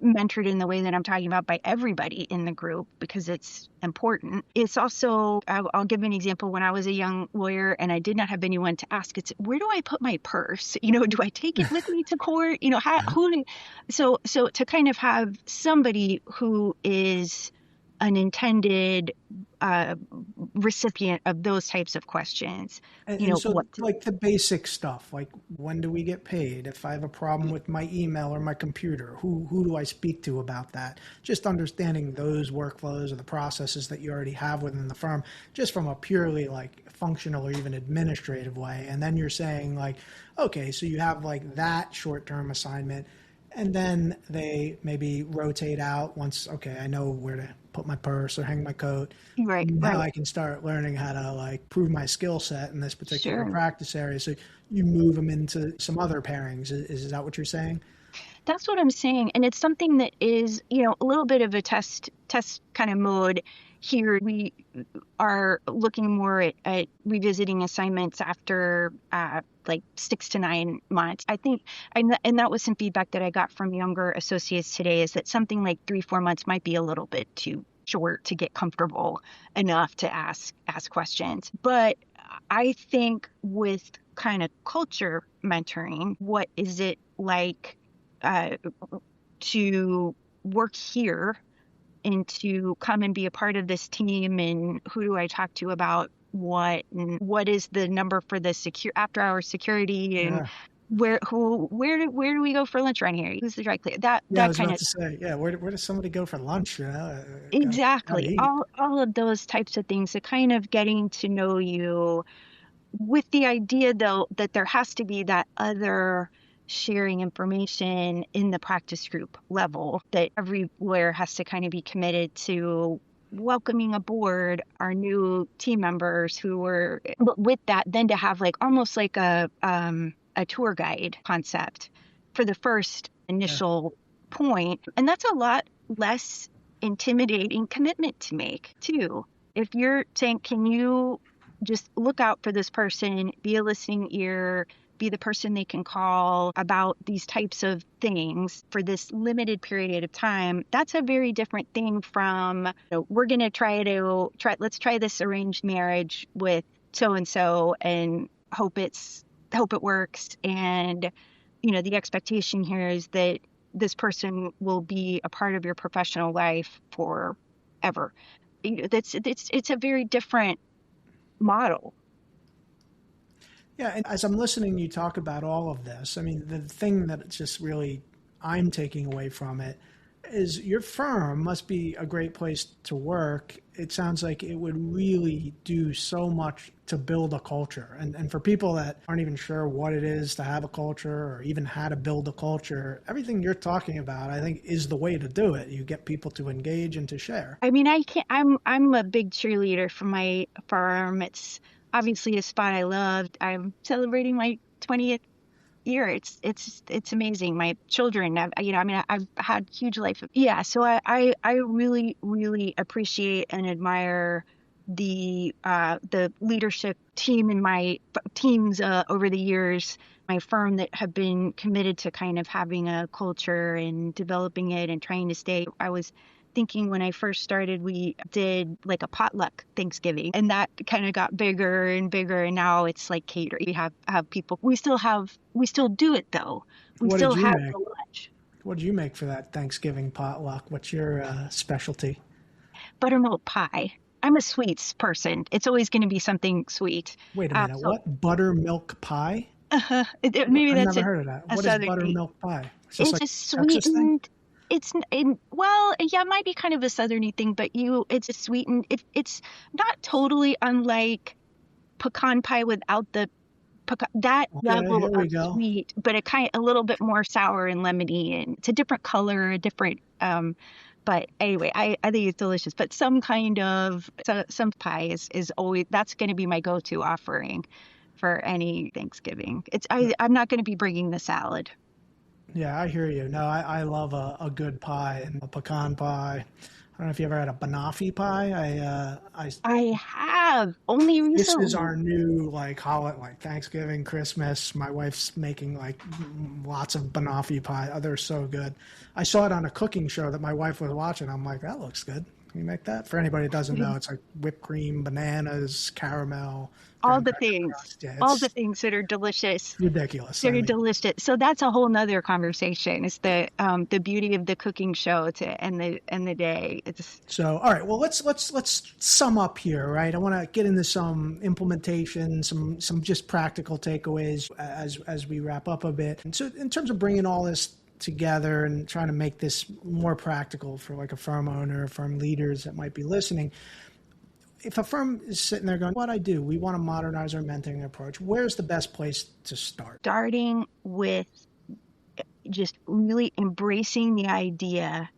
mentored in the way that I'm talking about by everybody in the group, because it's important. It's also, I'll give an example. When I was a young lawyer and I did not have anyone to ask, it's, where do I put my purse? Do I take it with me to court? So to kind of have somebody who is an intended recipient of those types of questions. Like the basic stuff, like, when do we get paid? If I have a problem with my email or my computer, who do I speak to about that? Just understanding those workflows or the processes that you already have within the firm, just from a purely like functional or even administrative way. And then you're saying like, okay, so you have like that short-term assignment, and then they maybe rotate out once, okay, I know where to put my purse or hang my coat. Right. Now I can start learning how to like prove my skill set in this particular practice area. So you move them into some other pairings. Is that what you're saying? That's what I'm saying. And it's something that is, a little bit of a test kind of mode here. We are looking more at revisiting assignments after like 6 to 9 months. I think, and that was some feedback that I got from younger associates today, is that something like 3-4 months might be a little bit too short to get comfortable enough to ask questions. But I think with kind of culture mentoring, what is it like to work here and to come and be a part of this team, and who do I talk to about what, and what is the number for the after hour security, and where do we go for lunch around here? Who's the dry cleaner? That kind of where does somebody go for lunch? Exactly. All of those types of things, so kind of getting to know you, with the idea though that there has to be that other sharing information in the practice group level, that every lawyer has to kind of be committed to welcoming aboard our new team members who were, but with that, then to have like almost like a tour guide concept for the first initial point. And that's a lot less intimidating commitment to make too. If you're saying, can you just look out for this person, be a listening ear, be the person they can call about these types of things for this limited period of time, that's a very different thing from, we're going to let's try this arranged marriage with so-and-so and hope it works. And, the expectation here is that this person will be a part of your professional life forever. It's a very different model. Yeah, and as I'm listening to you talk about all of this, I mean, the thing that it's just really I'm taking away from it, is your firm must be a great place to work. It sounds like it would really do so much to build a culture. And for people that aren't even sure what it is to have a culture or even how to build a culture, everything you're talking about, I think, is the way to do it. You get people to engage and to share. I mean, I can't, I'm a big cheerleader for my firm. It's obviously a spot I loved. I'm celebrating my 20th year. It's amazing. My children, I've had huge life. Yeah. So I really, really appreciate and admire the leadership team in my teams over the years, my firm, that have been committed to kind of having a culture and developing it and trying to stay. I was thinking when I first started, we did like a potluck Thanksgiving, and that kind of got bigger and bigger. And now it's like catering. We have people. We still do it though. We What still did you have make? the lunch. What did you make for that Thanksgiving potluck? What's your specialty? Buttermilk pie. I'm a sweets person. It's always going to be something sweet. Wait a minute. So What? Buttermilk pie? maybe I've that's never heard of that. a What is southern thing. buttermilk pie? Is this It's like just a Texas thing? sweetened. Well, yeah, it might be kind of a southerny thing, but it's a sweetened. It's not totally unlike pecan pie without the pecan, that Okay, level here we of go. sweet, but a little bit more sour and lemony, and it's a different color, a different. But anyway, I think it's delicious. But some kind of some pie is always, that's going to be my go-to offering for any Thanksgiving. I'm not going to be bringing the salad. Yeah, I hear you. No, I love a good pie and a pecan pie. I don't know if you ever had a banoffee pie. I have only This is recently. our new like holiday, like Thanksgiving, Christmas. My wife's making like lots of banoffee pie. Oh, they're so good. I saw it on a cooking show that my wife was watching. I'm like, that looks good. Can you make that? For anybody that doesn't know, it's like whipped cream, bananas, caramel, all graham the cracker things, crust. Yeah, all the it's things that are delicious. ridiculous. I They're mean, delicious. So that's a whole nother conversation. It's the beauty of the cooking show to end the day. It's so, all right. Well, let's sum up here, right? I want to get into some implementation, some just practical takeaways as we wrap up a bit. And so, in terms of bringing all this together and trying to make this more practical for like a firm owner, firm leaders that might be listening. If a firm is sitting there going, what I do, we want to modernize our mentoring approach, where's the best place to start? starting with just really embracing the idea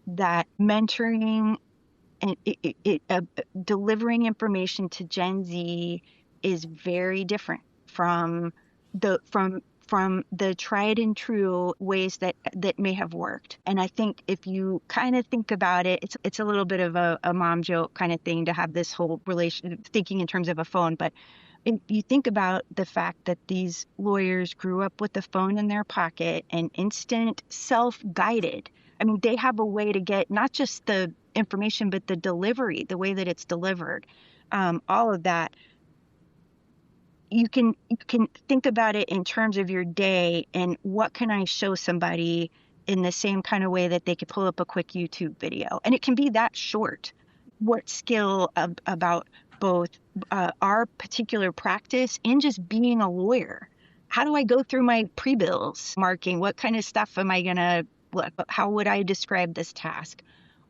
that mentoring and delivering information to Gen Z is very different from the tried and true ways that may have worked. And I think if you kind of think about it, it's a little bit of a mom joke kind of thing to have this whole relation thinking in terms of a phone, but if you think about the fact that these lawyers grew up with the phone in their pocket and instant self-guided. I mean, they have a way to get not just the information, but the delivery, the way that it's delivered, all of that. You can think about it in terms of your day and what can I show somebody in the same kind of way that they could pull up a quick YouTube video. And it can be that short. What skill about both our particular practice and just being a lawyer? How do I go through my pre-bills marking? What kind of stuff am I going to look? How would I describe this task?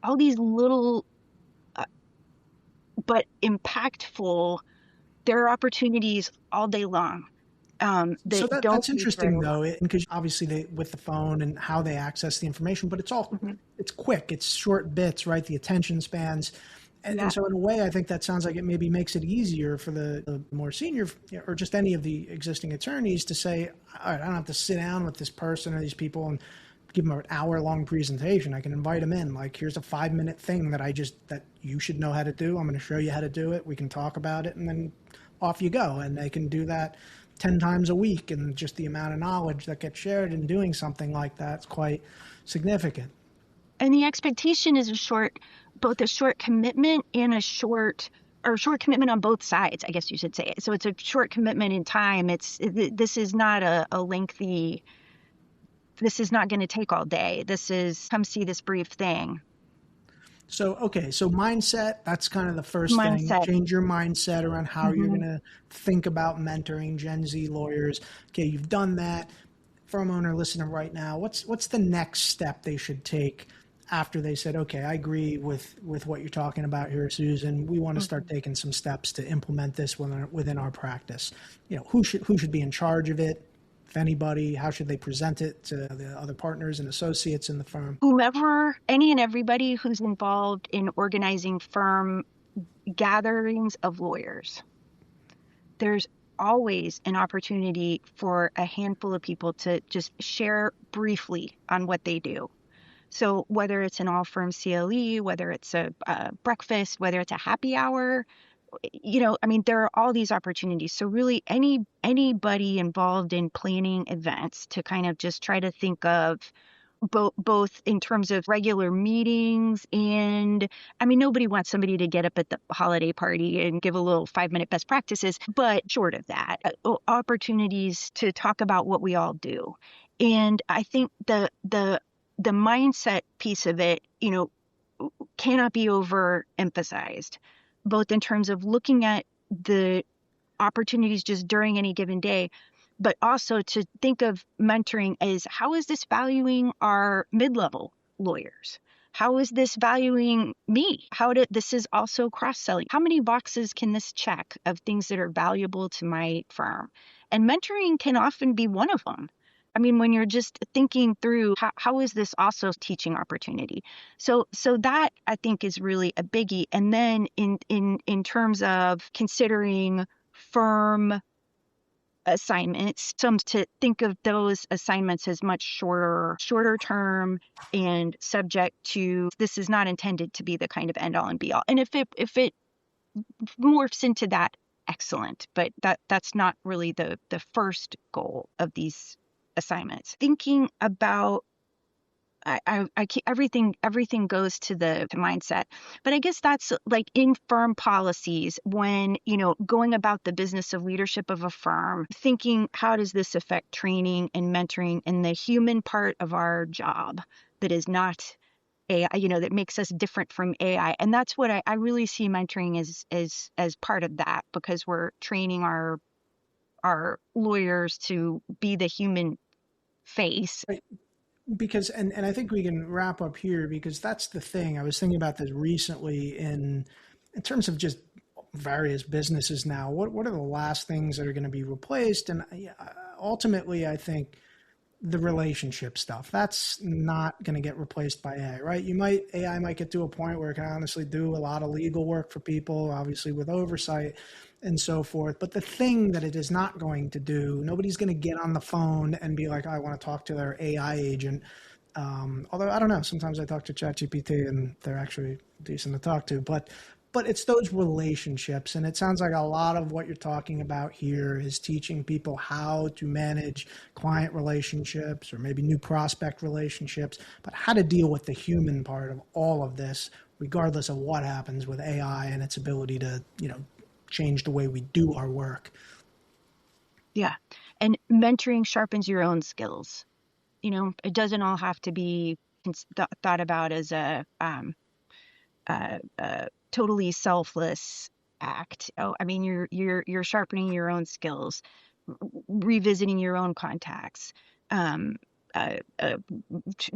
All these little but impactful, there are opportunities all day long. So That don't that's use very interesting long. though, because obviously with the phone and how they access the information, but it's quick, it's short bits, right? The attention spans. Yeah. And so in a way, I think that sounds like it maybe makes it easier for the more senior or just any of the existing attorneys to say, all right, I don't have to sit down with this person or these people and give them an hour-long presentation. I can invite them in. Like, here's a 5-minute thing that you should know how to do. I'm going to show you how to do it. We can talk about it, and then off you go. And they can do that 10 times a week. And just the amount of knowledge that gets shared in doing something like that is quite significant. And the expectation is both a short commitment and short commitment on both sides, I guess you should say. So it's a short commitment in time. This is not a lengthy, this is not going to take all day. This is come see this brief thing. So, okay. So mindset, that's kind of the first thing. Mindset. Change your mindset around how you're going to think about mentoring Gen Z lawyers. Okay. You've done that. Firm owner listening right now, what's the next step they should take after they said, okay, I agree with what you're talking about here, Susan, we want to start Mm-hmm. taking some steps to implement this within our practice. Who should be in charge of it? If anybody, how should they present it to the other partners and associates in the firm? Whomever, any and everybody who's involved in organizing firm gatherings of lawyers. There's always an opportunity for a handful of people to just share briefly on what they do. So whether it's an all firm CLE, whether it's a breakfast, whether it's a happy hour, I mean, there are all these opportunities. So really anybody involved in planning events to kind of just try to think of both in terms of regular meetings, and I mean, nobody wants somebody to get up at the holiday party and give a little 5-minute best practices, but short of that, opportunities to talk about what we all do. And I think the mindset piece of it, cannot be overemphasized, both in terms of looking at the opportunities just during any given day, but also to think of mentoring as, how is this valuing our mid-level lawyers? How is this valuing me? This is also cross-selling. How many boxes can this check of things that are valuable to my firm? And mentoring can often be one of them. I mean, when you're just thinking through how is this also teaching opportunity? So that I think is really a biggie. And then in terms of considering firm assignments, some to think of those assignments as much shorter term and subject to, this is not intended to be the kind of end all and be all. And if it morphs into that, excellent, but that's not really the first goal of these assignments. Thinking about I keep, everything goes to the mindset, but I guess that's like in firm policies, when, going about the business of leadership of a firm, thinking, how does this affect training and mentoring and the human part of our job that is not AI, that makes us different from AI. And that's what I really see mentoring as part of that, because we're training our lawyers to be the human face. Right. Because and I think we can wrap up here, because that's the thing. I was thinking about this recently in terms of just various businesses now. What are the last things that are going to be replaced? And ultimately, I think the relationship stuff, that's not going to get replaced by AI, right? AI might get to a point where it can honestly do a lot of legal work for people, obviously with oversight and so forth. But the thing that it is not going to do, nobody's going to get on the phone and be like, I want to talk to their AI agent. Although I don't know, sometimes I talk to ChatGPT and they're actually decent to talk to, but it's those relationships. And it sounds like a lot of what you're talking about here is teaching people how to manage client relationships, or maybe new prospect relationships, but how to deal with the human part of all of this, regardless of what happens with AI and its ability to, change the way we do our work. Yeah. And mentoring sharpens your own skills. It doesn't all have to be thought about as a totally selfless act. Oh, I mean, you're sharpening your own skills, revisiting your own contacts, um,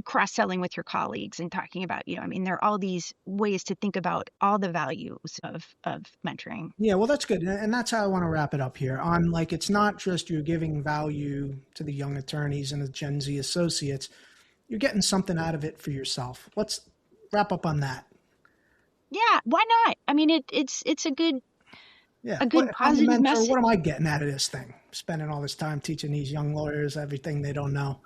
cross-selling with your colleagues, and talking about, I mean, there are all these ways to think about all the values of mentoring. Yeah, well, that's good. And that's how I want to wrap it up here on, like, it's not just you're giving value to the young attorneys and the Gen Z associates, you're getting something out of it for yourself. Let's wrap up on that. Yeah, why not? I mean, it's a good Yeah. a good If I'm the positive mentor, message. what am I getting out of this thing? Spending all this time teaching these young lawyers everything they don't know.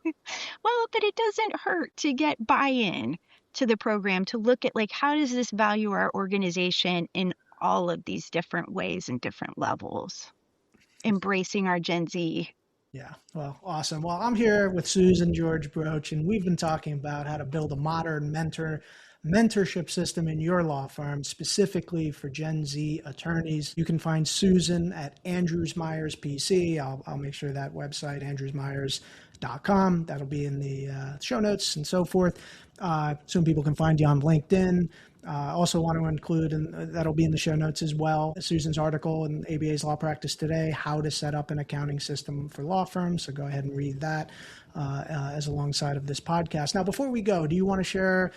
Well, but it doesn't hurt to get buy-in to the program, to look at, like, how does this value our organization in all of these different ways and different levels, embracing our Gen Z. Yeah. Well, awesome. Well, I'm here with Susan George Broach, and we've been talking about how to build a modern mentorship system in your law firm, specifically for Gen Z attorneys. You can find Susan at Andrews Myers PC. I'll make sure that website, andrewsmyers.com, that'll be in the show notes and so forth. Soon people can find you on LinkedIn. Also want to include, and that'll be in the show notes as well, Susan's article in ABA's Law Practice Today, how to set up an accounting system for law firms. So go ahead and read that as alongside of this podcast. Now, before we go, do you want to share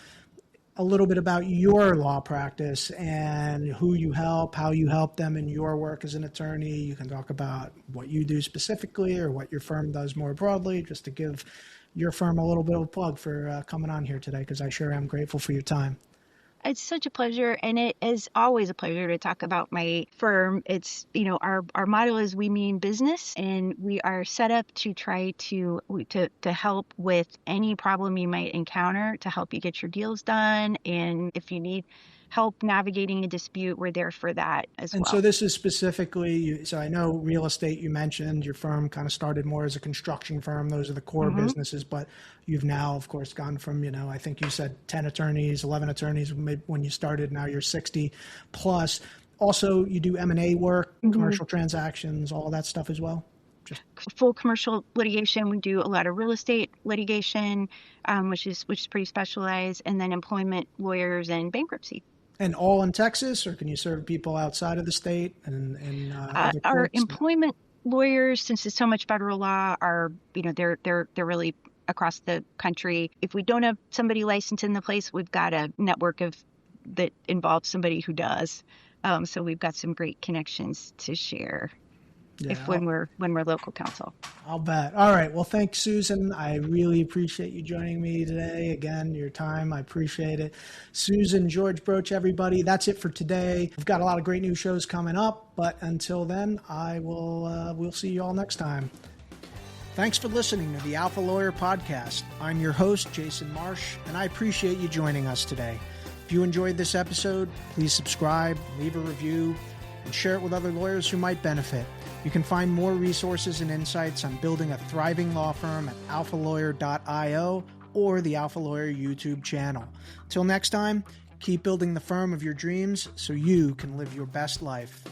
a little bit about your law practice and who you help, how you help them in your work as an attorney? You can talk about what you do specifically or what your firm does more broadly, just to give your firm a little bit of a plug for coming on here today, because I sure am grateful for your time. It's such a pleasure, and it is always a pleasure to talk about my firm. It's, our motto is we mean business, and we are set up to try to help with any problem you might encounter, to help you get your deals done. And if you need help navigating a dispute, we're there for that as well. And so this is specifically, so I know real estate, you mentioned your firm kind of started more as a construction firm. Those are the core businesses, but you've now, of course, gone from, I think you said 10 attorneys, 11 attorneys when you started. Now you're 60 plus. Also, you do M&A work, commercial transactions, all that stuff as well? Just full commercial litigation. We do a lot of real estate litigation, which is pretty specialized, and then employment lawyers and bankruptcy. And all in Texas, or can you serve people outside of the state? And our employment lawyers, since it's so much federal law, are they're really across the country. If we don't have somebody licensed in the place, we've got a network that involves somebody who does. So we've got some great connections to share. Yeah, when we're local counsel. I'll bet. All right. Well, thanks, Susan. I really appreciate you joining me today. Again, your time, I appreciate it. Susan George Broach, everybody. That's it for today. We've got a lot of great new shows coming up, but until then, we'll see you all next time. Thanks for listening to the Alpha Lawyer Podcast. I'm your host, Jason Marsh, and I appreciate you joining us today. If you enjoyed this episode, please subscribe, leave a review, and share it with other lawyers who might benefit. You can find more resources and insights on building a thriving law firm at alphalawyer.io or the Alpha Lawyer YouTube channel. Till next time, keep building the firm of your dreams so you can live your best life.